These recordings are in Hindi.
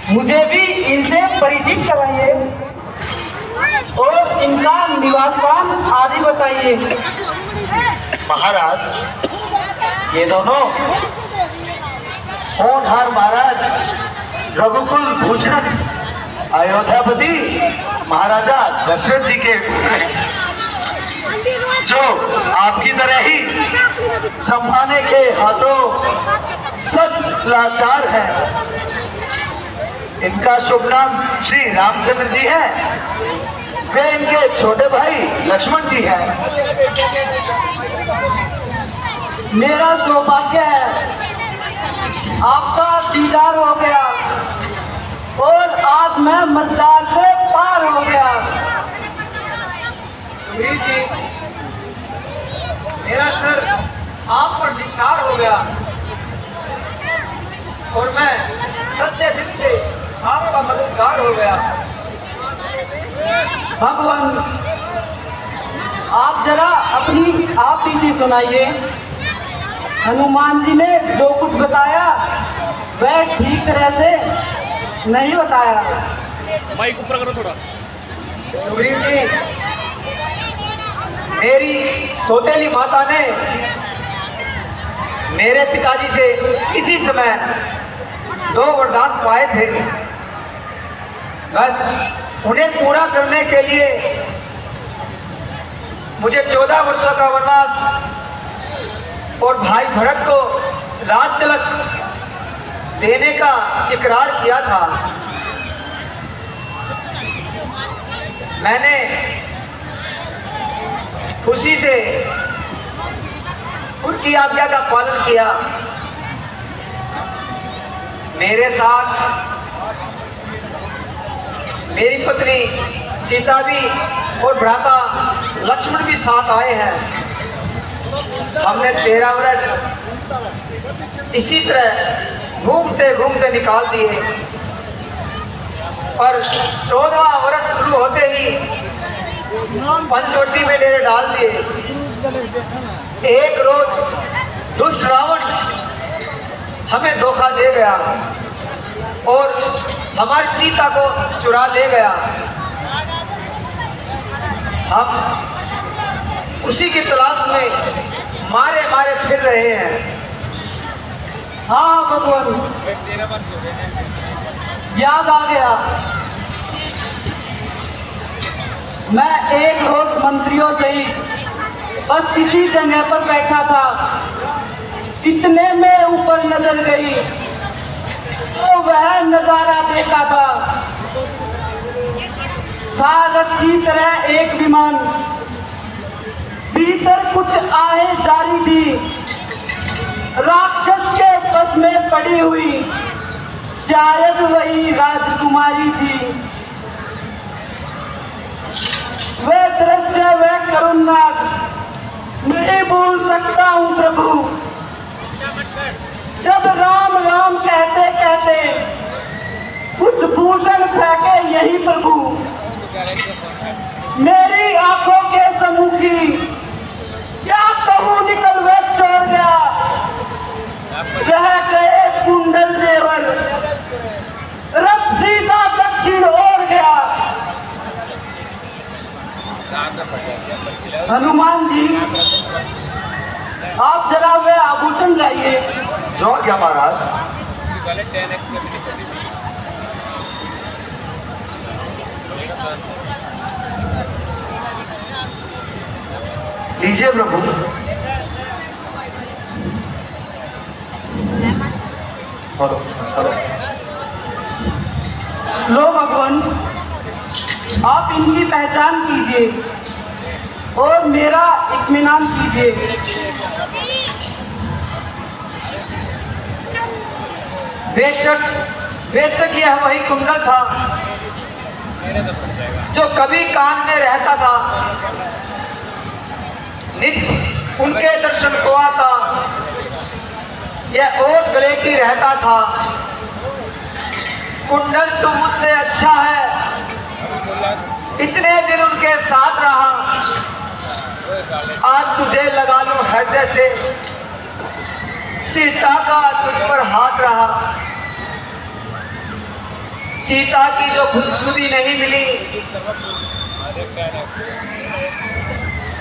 मुझे भी इनसे परिचित कराइए और इनका निवास स्थान आदि बताइए। महाराज, ये दोनों होनहार महाराज रघुकुल भूषण अयोध्यापति महाराजा दशरथ जी के जो आपकी तरह ही संभाने के हाथों सच लाचार है। इनका शुभ नाम श्री रामचंद्र जी है। वे इनके छोटे भाई लक्ष्मण जी हैं। मेरा सौभाग्य है, आपका दीदार हो गया और आज मैं मझधार से पार हो गया। सुग्रीव जी, मेरा सर आप पर निसार हो गया और मैं सच्चे दिल से आपका मददगार हो गया। भगवान, आप जरा अपनी आप ही सुनाइए। हनुमान जी ने जो कुछ बताया वह ठीक तरह से नहीं बताया। माइक ऊपर करो थोड़ा। सुग्रीव जी, मेरी सौतेली माता ने मेरे पिताजी से इसी समय 2 वरदान पाए थे। बस उन्हें पूरा करने के लिए मुझे 14 वर्षों का वनवास और भाई भरत को राज तिलक देने का इकरार किया था। मैंने खुशी से उनकी आज्ञा का पालन किया। मेरे साथ मेरी पत्नी सीता भी और भ्राता लक्ष्मण भी साथ आए हैं। हमने 13 वर्ष इसी तरह घूमते घूमते निकाल दिए, पर 14वां वर्ष शुरू होते ही पंचवटी में डेरे डाल दिए। एक रोज दुष्ट रावण हमें धोखा दे गया और हमारी सीता को चुरा ले गया। हम उसी की तलाश में मारे मारे फिर रहे हैं। हाँ भगवान, याद आ गया। मैं एक रोज मंत्रियों सहित बस किसी जगह पर बैठा था। इतने में ऊपर नजर गई तो वह नजारा देखा था। भारत की तरह एक विमान, भीतर कुछ आहें जारी थी। राक्षस के बस में पड़ी हुई शायद वही राजकुमारी थी। वह दृश्य, वह करुणनाथ नहीं भूल सकता हूँ प्रभु। जब राम राम कहते कहते कुछ भूषण फेंके यही प्रभु, मेरी आंखों के सम्मुखी क्या कहूँ निकल वे छोड़ गया। रह गए कुंडल जेवर, रथ सीधा दक्षिण ओर गया। हनुमान जी, आप जरा वे आभूषण लाइए। जो क्या महाराज? लीजिए प्रभु। Hello hello. लो भगवान, आप इनकी पहचान कीजिए और मेरा इत्मीनान कीजिए। बेशक बेशक यह वही कुंडल था जो कभी कान में रहता था। नित्य उनके दर्शन को आता। यह ओट गले की रहता था। कुंडल तो मुझसे अच्छा है, इतने दिन उनके साथ रहा। आज तुझे लगा लूं हृदय से, सीता का तुझ पर हाथ रहा। सीता की जो खुदसुदी नहीं मिली,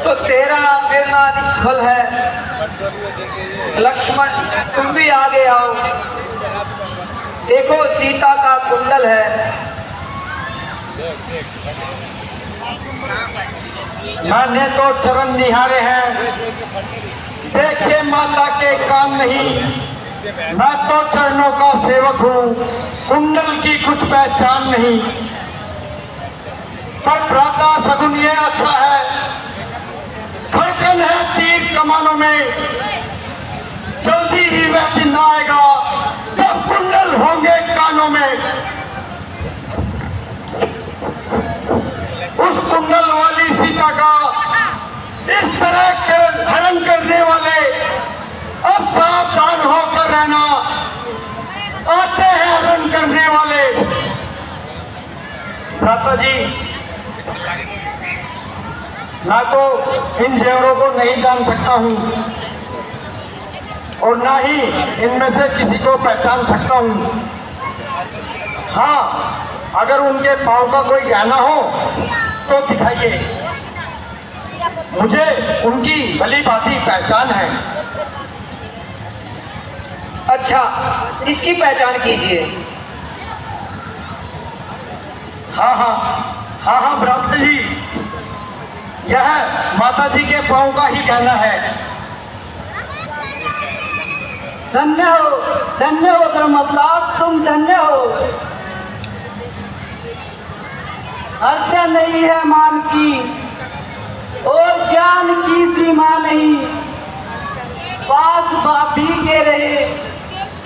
तो तेरा गिरना निष्फल है। लक्ष्मण, तुम भी आगे आओ, देखो सीता का कुंडल है। मैंने तो चरण निहारे हैं, देखे माता के काम नहीं। मैं तो चरणों का सेवक हूँ, कुंडल की कुछ पहचान नहीं। पर भ्राता सगुन ये अच्छा है, धड़कन है तीर कमानों में। जल्दी ही वह दिन आएगा जब कुंडल होंगे कानों में। उस कुंडल वाली सीता का इस तरह हरण करने वाले अब सावधान होकर रहना, आते हैं हरण करने वाले। भ्राता जी, मैं तो इन जेवरों को नहीं जान सकता हूं और ना ही इनमें से किसी को पहचान सकता हूं। हाँ, अगर उनके पांव का कोई गहना हो तो दिखाइए, मुझे उनकी भली भांति पहचान है। अच्छा, इसकी पहचान कीजिए। हाँ भ्राता जी, यह माता जी के पांव का ही गहना है। धन्य हो धर्मपाल, तुम धन्य हो। हत्या नहीं है मान की और ज्ञान की सीमा नहीं। पास भाभी के रहे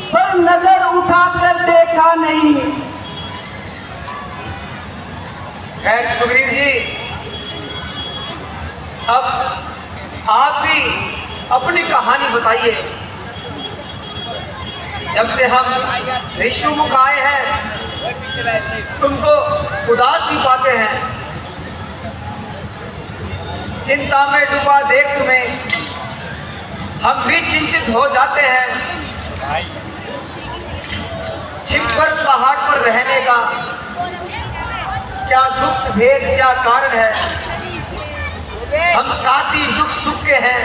पर नजर उठाकर देखा नहीं। खैर सुग्रीव जी, अब आप भी अपनी कहानी बताइए। जब से हम ऋषिमुख आए हैं, तुमको उदास ही पाते हैं। चिंता में डूबा देख तुम्हें हम भी चिंतित हो जाते हैं। छिपकर पहाड़ पर रहने का क्या दुख भेद, क्या कारण है? हम साथी दुख सुख के हैं,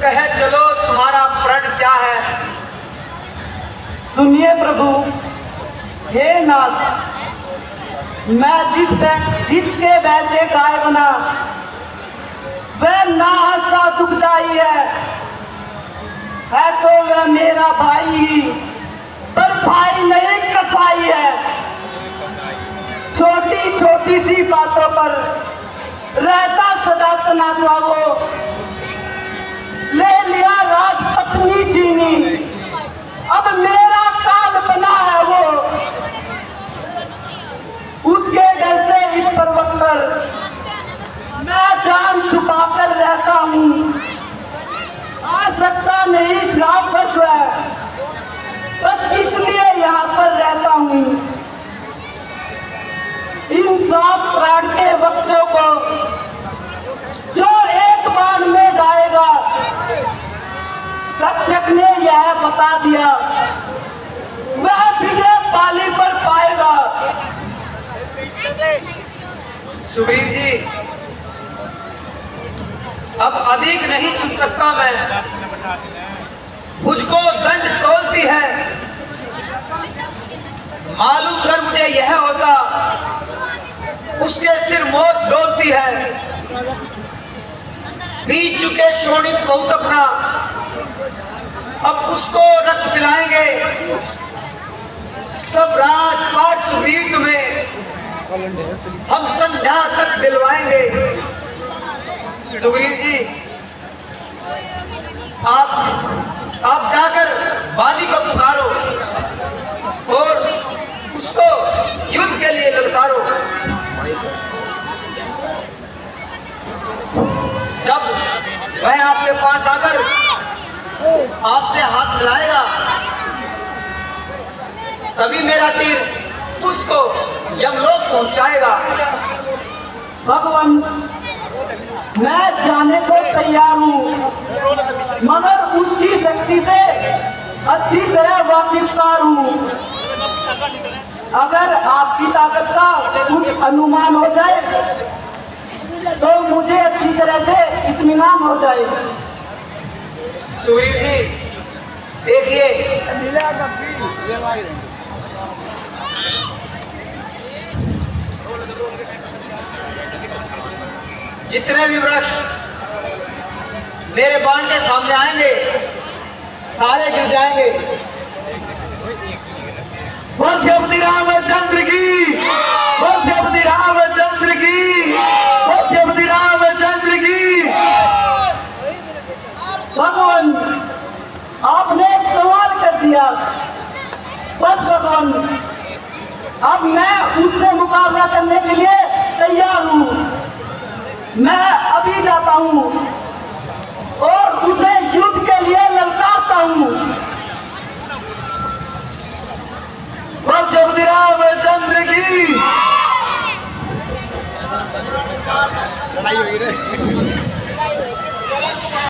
कहे चलो तुम्हारा प्रण क्या है? सुनिए प्रभु, हे नाथ, मैं जिसके वैसे गाय बना वह नाहसा दुखदाई है तो वह मेरा भाई ही, पर भाई नहीं कसाई है। छोटी छोटी सी बातों पर रहता सदा तनाजा, वो ले लिया राज पत्नी चीनी, अब मेरा काल बना है वो। उसके घर से इस पर्वत पर मैं जान छुपाकर रहता हूँ। आ सकता नहीं श्राप बस है, बस इसलिए यहाँ पर रहता हूँ। इन सात प्राण के वक्षों को जो एक बार में गाएगा, तक्षक ने यह बता दिया, वह विजय पाली पर पाएगा। सुग्रीव जी, अब अधिक नहीं सुन सकता मैं। मुझको दंड तोलती है, मालूम कर मुझे यह होता, उसके सिर मौत डोलती है। बीत चुके शोणित बहुत अपना, अब उसको रक्त पिलाएंगे। सब राजपाट सुग्रीव तुम्हें हम संध्या तक दिलवाएंगे। सुग्रीव जी, आप जाकर बाली को पुकारो और उसको युद्ध के लिए ललकारो। जब वह आपके पास आकर आपसे हाथ मिलाएगा, तभी मेरा तीर उसको यमलोक पहुंचाएगा। भगवान, मैं जाने को तैयार हूँ, मगर उसकी शक्ति से अच्छी तरह वाकिफदार हूँ। अगर आपकी ताकत का कुछ अनुमान हो जाए तो मुझे अच्छी तरह से इत्मीनान हो जाए। सुग्रीव जी देखिए, जितने भी वृक्ष मेरे बाण के सामने आएंगे सारे गिर जाएंगे। बोल श्रीपति रामचंद्र की, बोल श्रीपति रामचंद्र की, बोल श्रीपति रामचंद्र की। भगवान आपने कमाल कर दिया। बस भगवान, अब मैं उससे मुकाबला करने के लिए तैयार हूँ। मैं अभी जाता हूँ और उसे युद्ध के लिए ललकारता हूँ। बोल श्रीपति रामचंद्र की। लड़ाई होगी रे।